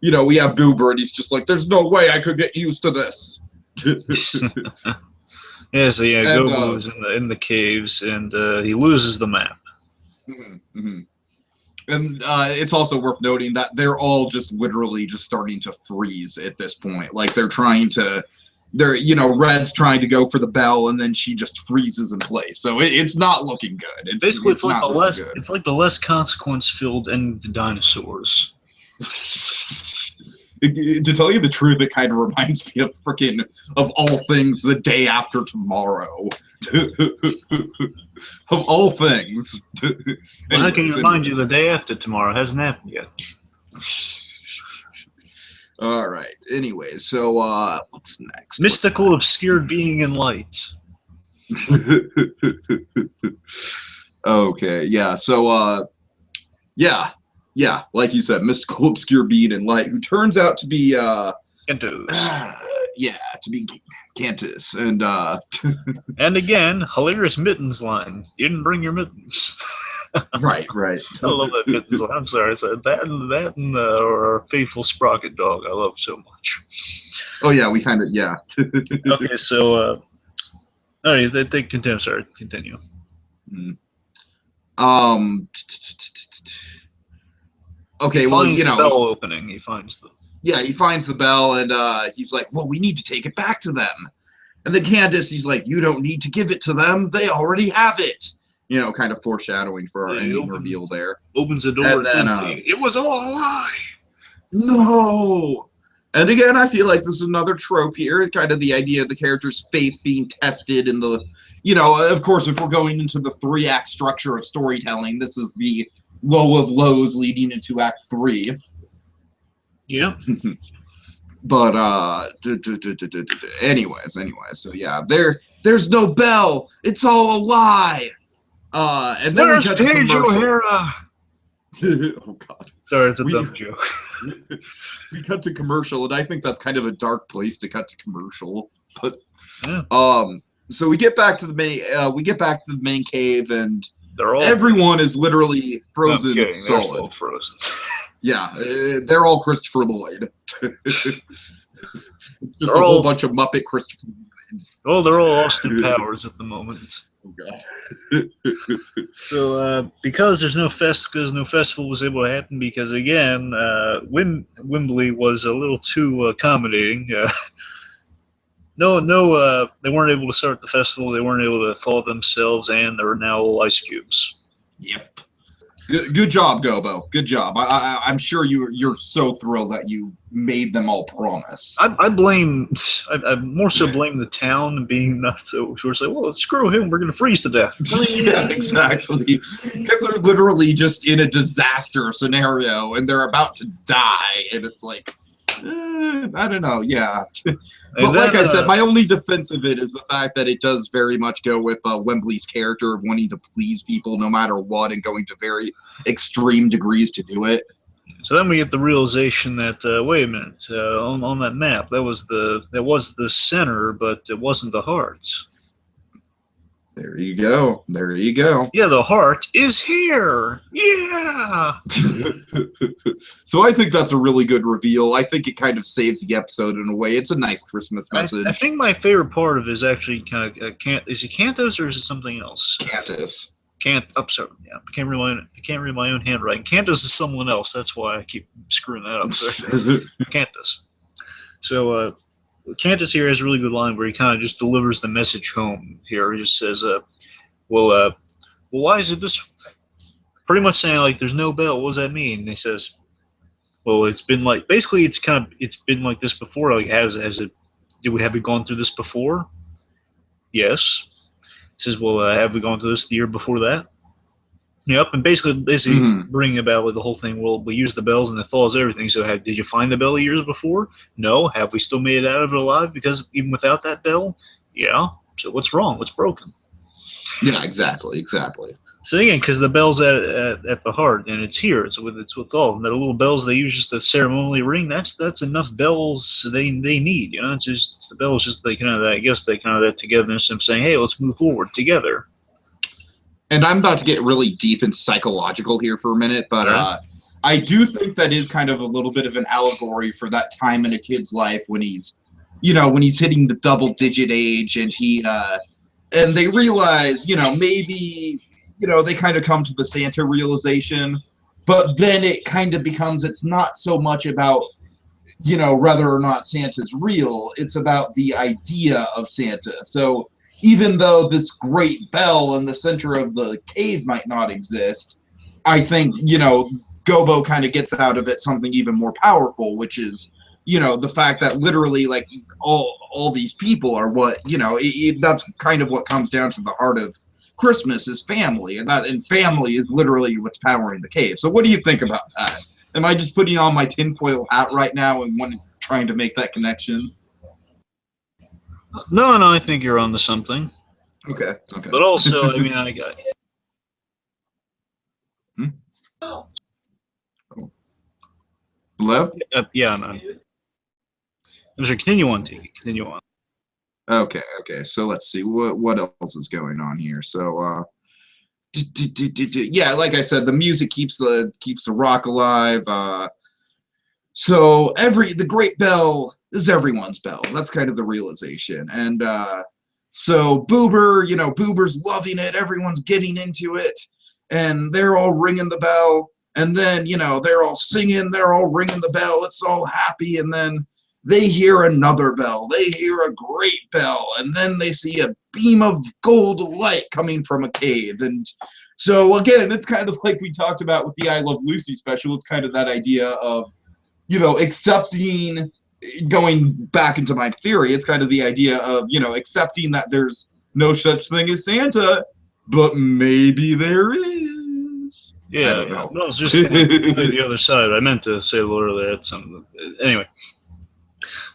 you know, we have Boober, and he's just like, there's no way I could get used to this. Yeah, so yeah, Gobo's in the caves, and he loses the map. Mm-hmm. And it's also worth noting that they're all just literally just starting to freeze at this point. Like you know, Red's trying to go for the bell, and then she just freezes in place. So it's not looking good. Basically, it's like the less consequence-filled end of the dinosaurs. To tell you the truth, it kind of reminds me of all things the day after tomorrow. Of all things. Well, how can you remind you the day after tomorrow? It hasn't happened yet. All right. Anyway, so what's next? Mystical, obscure being in light. Okay. Yeah. So yeah, like you said, mystical, obscure being in light, who turns out to be Cantus. to be Cantus. And and again, hilarious Mittens line. You didn't bring your mittens. right. I love that Mittens line. I'm sorry. So that and our faithful Sprocket dog I love so much. Oh yeah, we kind of Okay, so all right, they continue. Sorry, continue. Okay, well, the bell opening. He finds the. Yeah, he finds the bell, and he's like, well, we need to take it back to them. And then Candice, he's like, you don't need to give it to them. They already have it. You know, kind of foreshadowing for our ending reveal there. Opens the door, and it's empty. It was all a lie. No. And again, I feel like this is another trope here, kind of the idea of the character's faith being tested in the, you know, of course, if we're going into the 3-act structure of storytelling, this is the low of lows leading into Act 3. Yeah. But anyways, so yeah, there's no bell. It's all a lie. And then Where's we cut to Paige commercial. O'Hara? Oh God. Sorry, it's a dumb joke. We cut to commercial, and I think that's kind of a dark place to cut to commercial. But yeah. So we get back to the main cave, and they're all everyone is literally frozen solid. They're all frozen. Yeah, they're all Christopher Lloyd. It's just a whole bunch of Muppet Christopher Lloyds. Oh, they're all Austin Powers at the moment. Oh God. So because there's no festival was able to happen because again, Wembley was a little too accommodating. They weren't able to start the festival. They weren't able to thaw themselves, and there are now all ice cubes. Yep. Good job, Gobo. Good job. I'm sure you're so thrilled that you made them all promise. I more so blame the town being not so. We're like, well, screw him. We're gonna freeze to death. Yeah, exactly. Because they're literally just in a disaster scenario and they're about to die, and it's like, I don't know. Yeah. But then, like I said, my only defense of it is the fact that it does very much go with Wembley's character of wanting to please people no matter what and going to very extreme degrees to do it. So then we get the realization that wait a minute, on that map that was the center, but it wasn't the heart. There you go. There you go. Yeah, the heart is here. Yeah. So I think that's a really good reveal. I think it kind of saves the episode in a way. It's a nice Christmas message. I think my favorite part of it is actually kind of is it Cantus or is it something else? Cantus. I'm sorry. Yeah, I can't read my own handwriting. Cantus is someone else. That's why I keep screwing that up. Sorry. Cantus. So Cantus here has a really good line where he kind of just delivers the message home here. He just says, well, why is it this? Pretty much saying like, there's no bell. What does that mean? And he says, well, it's been like basically it's been like this before. Like, have we gone through this before? Yes. He says, well, have we gone through this the year before that? Yep, and basically bringing about with the whole thing. Well, we use the bells and it thaws everything. So, did you find the bell years before? No. Have we still made it out of it alive? Because even without that bell, yeah. So what's wrong? What's broken? Yeah, exactly. So again, because the bell's at the heart and it's here. It's with all the little bells they use just to ceremonially ring. That's enough bells they need. You know, it's the bells just they kind of I guess they kind of that togetherness and saying, hey, let's move forward together. And I'm about to get really deep and psychological here for a minute, but I do think that is kind of a little bit of an allegory for that time in a kid's life when he's hitting the double-digit age and and they realize, maybe, they kind of come to the Santa realization, but then it kind of becomes, it's not so much about, whether or not Santa's real, it's about the idea of Santa. So even though this great bell in the center of the cave might not exist, I think, Gobo kind of gets out of it something even more powerful, which is, the fact that literally, like, all these people are what, that's kind of what comes down to the heart of Christmas is family, and family is literally what's powering the cave. So what do you think about that? Am I just putting on my tinfoil hat right now and trying to make that connection? No, I think you're onto something. Okay. But also, I mean, I got. Hello? Yeah, man. I'm sorry, continue on, Tiki. Continue on. Okay. So let's see what else is going on here. So yeah, like I said, the music keeps the rock alive. So the great bell is everyone's bell. That's kind of the realization. And so Boober, Boober's loving it. Everyone's getting into it, and they're all ringing the bell. And then they're all singing. They're all ringing the bell. It's all happy, and then they hear another bell. They hear a great bell, and then they see a beam of gold light coming from a cave. And so, again, it's kind of like we talked about with the I Love Lucy special. It's kind of that idea of, accepting, going back into my theory, it's kind of the idea of, accepting that there's no such thing as Santa, but maybe there is. Yeah, I don't know. No, it's just kind of the other side. I meant to say a little earlier. Anyway.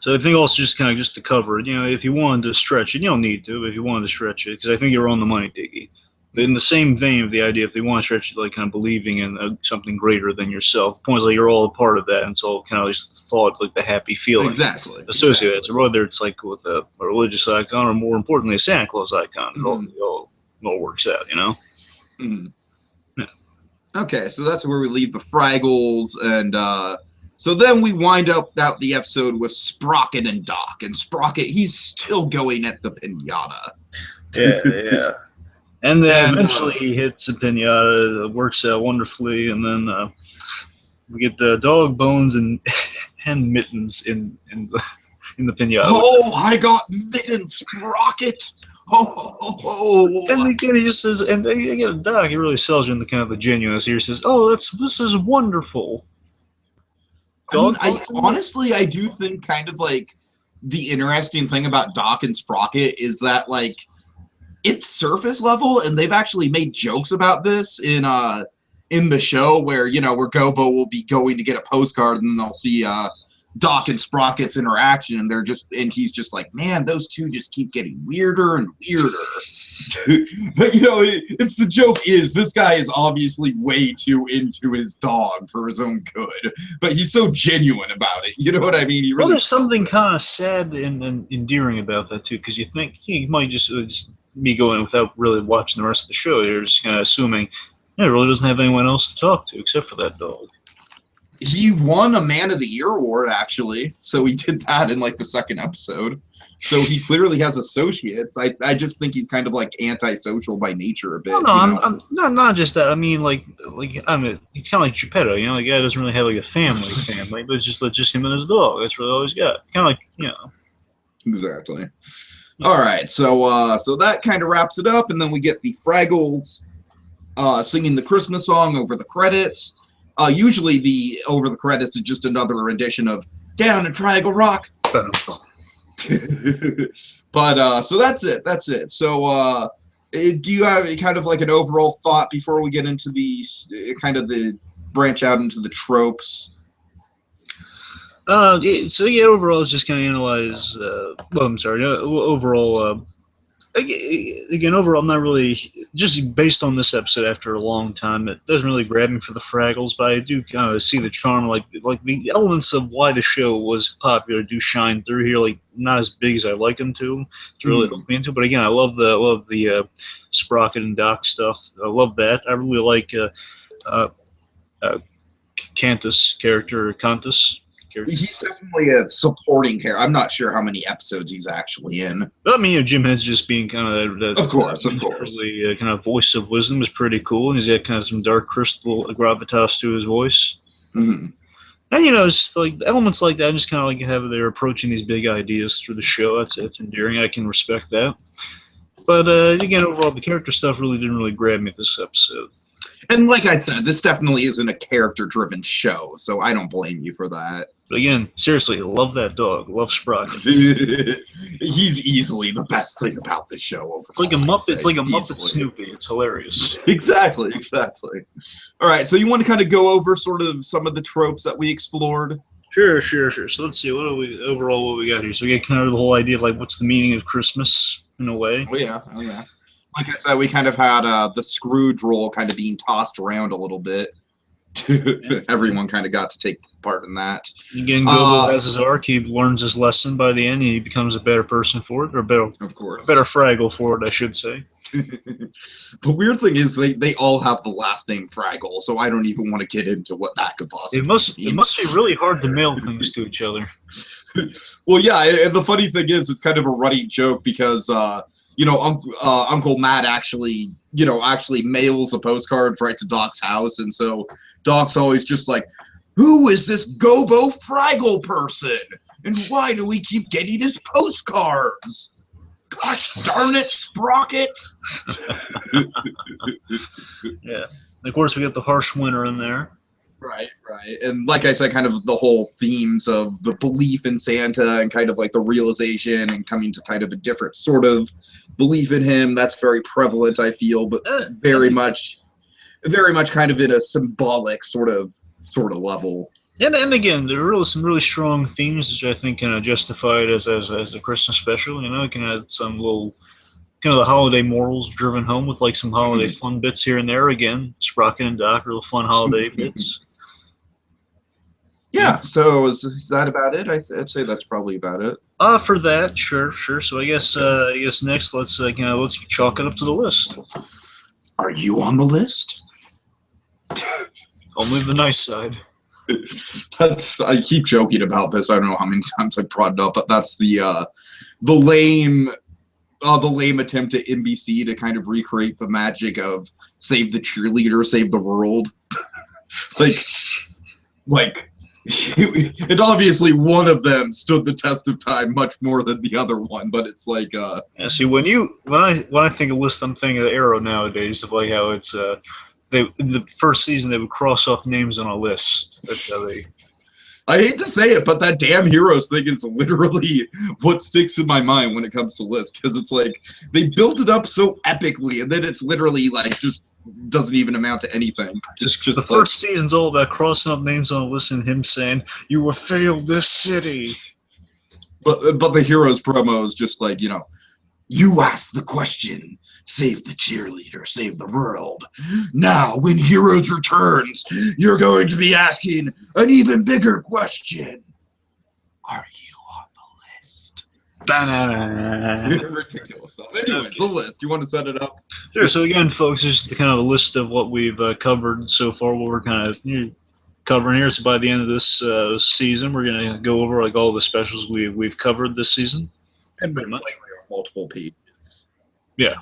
So I think also just to cover it, if you wanted to stretch it, you don't need to, but if you wanted to stretch it, because I think you're on the money, Diggy. But in the same vein of the idea, if they want to stretch it, like kind of believing in something greater than yourself, the point is like you're all a part of that, and so kind of just the thought, like the happy feeling Exactly. associated. So whether it's like with a religious icon or more importantly a Santa Claus icon, it all works out, Mm-hmm. Yeah. Okay, so that's where we leave the Fraggles, and so then we wind up out the episode with Sprocket and Doc. And Sprocket, he's still going at the pinata. Yeah. And then eventually he hits the pinata. It works out wonderfully. And then we get the dog bones and Mittens in the pinata. Oh, I got Mittens, Sprocket. Oh. And again, he just says, and again, Doc, he really sells you in the kind of the genuineness here. He says, this is wonderful. Honestly, I do think kind of like the interesting thing about Doc and Sprocket is that like it's surface level, and they've actually made jokes about this in the show where where Gobo will be going to get a postcard and they'll see Doc and Sprocket's interaction, and he's just like, man, those two just keep getting weirder and weirder. But it's the joke is this guy is obviously way too into his dog for his own good, but he's so genuine about it. You know what I mean? He really there's something kind of sad and endearing about that too, because you think he might just be going without really watching the rest of the show. You're just kind of assuming he really doesn't have anyone else to talk to except for that dog. He won a Man of the Year award, actually, so he did that in like the second episode. So he clearly has associates. I just think he's kind of like antisocial by nature a bit. No, I'm not just that. I mean, he's kind of like Geppetto. The guy doesn't really have like a family, but it's just him and his dog. That's really all he's got. Kind of like Exactly. All right, so that kind of wraps it up, and then we get the Fraggles singing the Christmas song over the credits. Usually the over the credits is just another rendition of Down in Fraggle Rock. But so that's it. So do you have kind of like an overall thought before we get into the kind of the branch out into the tropes? Overall, it's just kind of analyze. Overall, overall, I'm not really just based on this episode. After a long time, it doesn't really grab me for the Fraggles, but I do kind of see the charm, like the elements of why the show was popular do shine through here. Like not as big as I like them to really hook me into, but again, I love the Sprocket and Doc stuff. I love that. I really like Cantus character, Cantus. He's definitely a supporting character. I'm not sure how many episodes he's actually in. But I mean, Jim Henson just being kind of that. Of course. Really, kind of voice of wisdom is pretty cool, and he's got kind of some dark crystal gravitas to his voice. Mm-hmm. And it's like elements like that, just kind of like have they're approaching these big ideas through the show. It's endearing. I can respect that. But again, overall, the character stuff really didn't really grab me this episode. And like I said, this definitely isn't a character-driven show, so I don't blame you for that. But again, seriously, love that dog. Love Sprocket. He's easily the best thing about this show. Overall, it's like a Muppet. It's like a Muppet Snoopy. It's hilarious. Exactly. All right, so you want to kind of go over sort of some of the tropes that we explored? Sure. So let's see. What we got here? So we get kind of the whole idea of like what's the meaning of Christmas in a way. Oh yeah. Like I said, we kind of had the Scrooge role kind of being tossed around a little bit. Everyone kind of got to take part in that. Again, Gobo has his arc. He learns his lesson by the end. He becomes a better person for it, or better, of course, better Fraggle for it, I should say. The weird thing is they all have the last name Fraggle, so I don't even want to get into what that could possibly be. It must be really hard to mail things to each other. Well, yeah, and the funny thing is, it's kind of a running joke because Uncle Matt actually mails the postcards right to Doc's house, and so Doc's always just like, who is this Gobo Fraggle person? And why do we keep getting his postcards? Gosh darn it, Sprocket! Yeah. Of course, we got the harsh winter in there. Right. And like I said, kind of the whole themes of the belief in Santa and kind of like the realization and coming to kind of a different sort of belief in him. That's very prevalent, I feel, but very much kind of in a symbolic sort of level. And again, there are some really strong themes which I think can justify it as a Christmas special. It can add some little kind of the holiday morals driven home with like some holiday fun bits here and there. Again, Sprocket and Doc are little fun holiday bits. Yeah, so is that about it? I'd say that's probably about it. For that, sure. So I guess next let's chalk it up to the list. Are you on the list? Only the nice side. I keep joking about this. I don't know how many times I brought it up, but that's the lame attempt at NBC to kind of recreate the magic of save the cheerleader, save the world. like and obviously one of them stood the test of time much more than the other one, but it's like see, when I think of list, I'm thinking of Arrow nowadays, of like how it's in the first season they would cross off names on a list. That's how they. I hate to say it, but that damn Heroes thing is literally what sticks in my mind when it comes to lists, because it's like they built it up so epically, and then it's literally like just doesn't even amount to anything. Just the first season's all about crossing up names on a list and him saying, "You have failed this city." But the Heroes promo is just like, you asked the question. Save the cheerleader, save the world. Now, when Heroes returns, you're going to be asking an even bigger question. Are you on the list? Ridiculous stuff. Anyway, the list. You want to set it up? Sure. So again, folks, this is the kind of a list of what we've covered so far, what we're kind of covering here. So by the end of this season, we're going to go over like all the specials we've covered this season. And pretty much multiple pages. Yeah.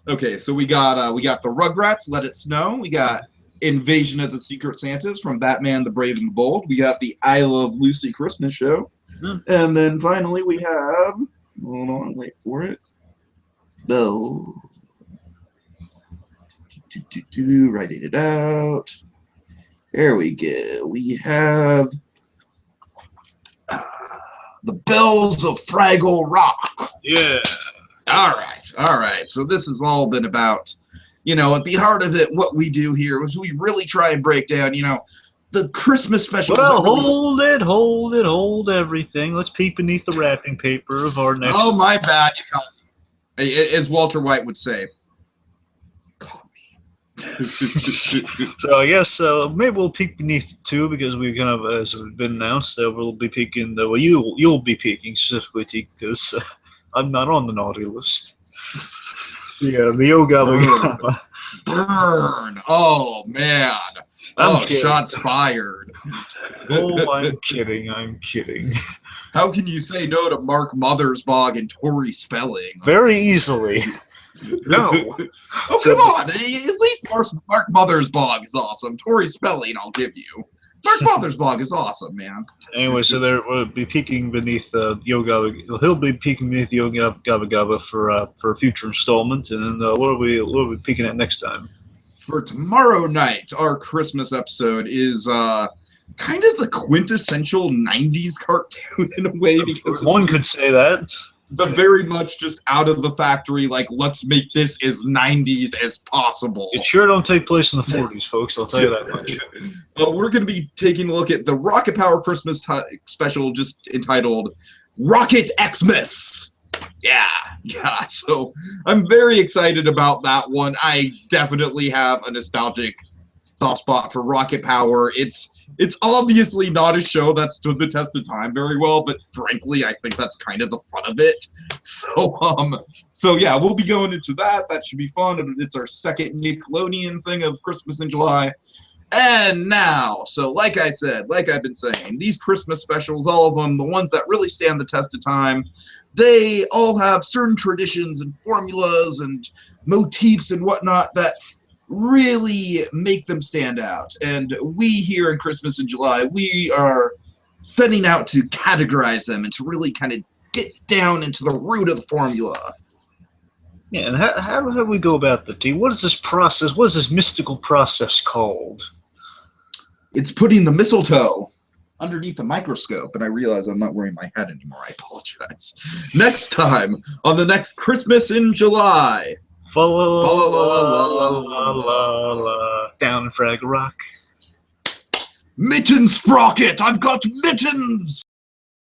Okay, so we got the Rugrats, Let It Snow. We got Invasion of the Secret Santas from Batman the Brave and the Bold. We got the I Love Lucy Christmas show. And then finally we have, hold on, wait for it. Writing it out. There we go. We have the Bells of Fraggle Rock. Yeah. All right. So this has all been about, at the heart of it, what we do here is we really try and break down, the Christmas specials. Well, hold everything. Let's peek beneath the wrapping paper of our next. Oh, my bad. As Walter White would say. Call me. So I guess maybe we'll peek beneath it too, because we've kind of, as we've been announced, we'll be peeking. Well, you'll be peeking specifically, because I'm not on the naughty list. Yeah, the Yoga. Burn! Oh man! Shots fired! Oh, I'm kidding. How can you say no to Mark Mothersbaugh and Tori Spelling? Very easily. No. Come on! At least Mark Mothersbaugh is awesome. Tori Spelling, I'll give you. Mark Mothersbaugh is awesome, man. Anyway, so we'll be peeking beneath Yoga. He'll be peeking beneath Yoga Gabba Gabba for a future installment, and then what are we peeking at next time? For tomorrow night, our Christmas episode is kind of the quintessential '90s cartoon in a way, because one could say that. The very much just out of the factory, like, let's make this as 90s as possible. It sure don't take place in the 40s, folks, I'll tell you that much. We're going to be taking a look at the Rocket Power Christmas special, just entitled Rocket Xmas. Yeah, so I'm very excited about that one. I definitely have a nostalgic soft spot for Rocket Power. It's obviously not a show that stood the test of time very well, but frankly, I think that's kind of the fun of it. So yeah, we'll be going into that. That should be fun. It's our second Nickelodeon thing of Christmas in July. And now, so like I said, like I've been saying, these Christmas specials, all of them, the ones that really stand the test of time, they all have certain traditions and formulas and motifs and whatnot that really make them stand out. And we here in Christmas in July, we are setting out to categorize them and to really kind of get down into the root of the formula. Yeah, and how do we go about that, D? What is this process? What is this mystical process called? It's putting the mistletoe underneath the microscope, and I realize I'm not wearing my hat anymore. I apologize. Next time on the next Christmas in July. La la la la down in Fraggle Rock. Mittens Sprocket! I've got mittens!